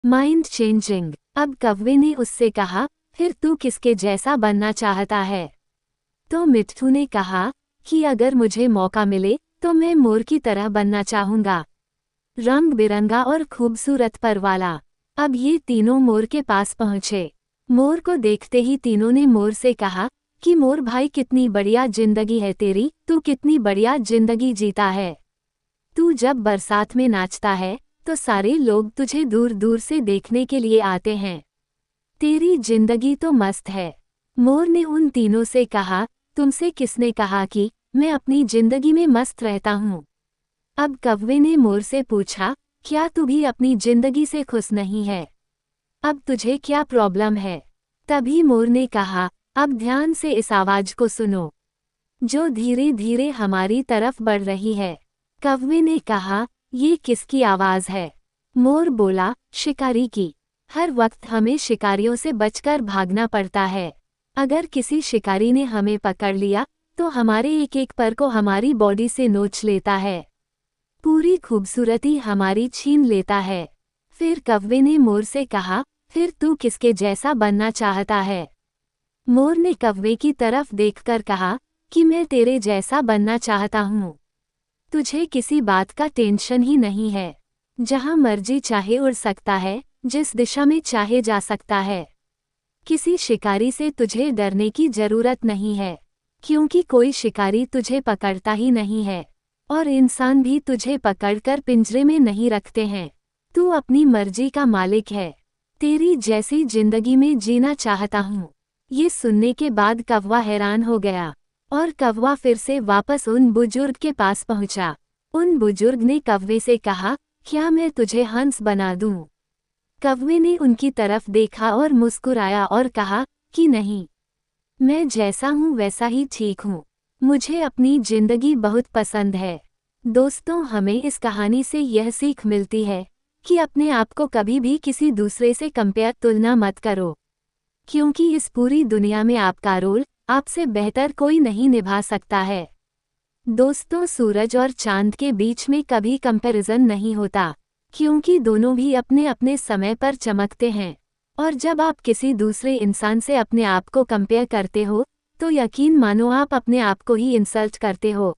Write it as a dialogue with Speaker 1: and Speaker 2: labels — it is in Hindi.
Speaker 1: Mind changing. अब कौवे ने उससे कहा, फिर तू किसके जैसा बनना चाहता है? तो मिट्ठू ने कहा कि अगर मुझे मौका मिले तो मैं मोर की तरह बनना चाहूंगा, रंग बिरंगा और खूबसूरत पर वाला। अब ये तीनों मोर के पास पहुंचे। मोर को देखते ही तीनों ने मोर से कहा कि मोर भाई, कितनी बढ़िया जिंदगी है तेरी, तू कितनी बढ़िया जिंदगी जीता है। तू जब बरसात में नाचता है तो सारे लोग तुझे दूर दूर से देखने के लिए आते हैं। तेरी जिंदगी तो मस्त है। मोर ने उन तीनों से कहा, तुमसे किसने कहा कि मैं अपनी जिंदगी में मस्त रहता हूँ? अब कौवे ने मोर से पूछा, क्या तू भी अपनी जिंदगी से खुश नहीं है? अब तुझे क्या प्रॉब्लम है? तभी मोर ने कहा, अब ध्यान से इस आवाज को सुनो, जो धीरे धीरे हमारी तरफ बढ़ रही है। कौवे ने कहा, ये किसकी आवाज है? मोर बोला, शिकारी की। हर वक्त हमें शिकारियों से बचकर भागना पड़ता है। अगर किसी शिकारी ने हमें पकड़ लिया तो हमारे एक एक पर को हमारी बॉडी से नोच लेता है, पूरी खूबसूरती हमारी छीन लेता है। फिर कौवे ने मोर से कहा, फिर तू किसके जैसा बनना चाहता है? मोर ने कौवे की तरफ देखकर कहा कि मैं तेरे जैसा बनना चाहता हूँ। तुझे किसी बात का टेंशन ही नहीं है, जहाँ मर्जी चाहे उड़ सकता है, जिस दिशा में चाहे जा सकता है। किसी शिकारी से तुझे डरने की जरूरत नहीं है, क्योंकि कोई शिकारी तुझे पकड़ता ही नहीं है, और इंसान भी तुझे पकड़कर पिंजरे में नहीं रखते हैं। तू अपनी मर्जी का मालिक है, तेरी जैसी जिंदगी में जीना चाहता हूँ। ये सुनने के बाद कौवा हैरान हो गया, और कौवा फिर से वापस उन बुजुर्ग के पास पहुंचा। उन बुजुर्ग ने कौवे से कहा, क्या मैं तुझे हंस बना दूं? कौवे ने उनकी तरफ देखा और मुस्कुराया और कहा कि नहीं, मैं जैसा हूँ वैसा ही ठीक हूँ। मुझे अपनी जिंदगी बहुत पसंद है। दोस्तों, हमें इस कहानी से यह सीख मिलती है कि अपने आप को कभी भी किसी दूसरे से कंपेयर तुलना मत करो, क्योंकि इस पूरी दुनिया में आपका रोल आपसे बेहतर कोई नहीं निभा सकता है। दोस्तों, सूरज और चांद के बीच में कभी कंपैरिजन नहीं होता, क्योंकि दोनों भी अपने अपने समय पर चमकते हैं। और जब आप किसी दूसरे इंसान से अपने आप को कंपेयर करते हो तो यकीन मानो आप अपने आप को ही इंसल्ट करते हो।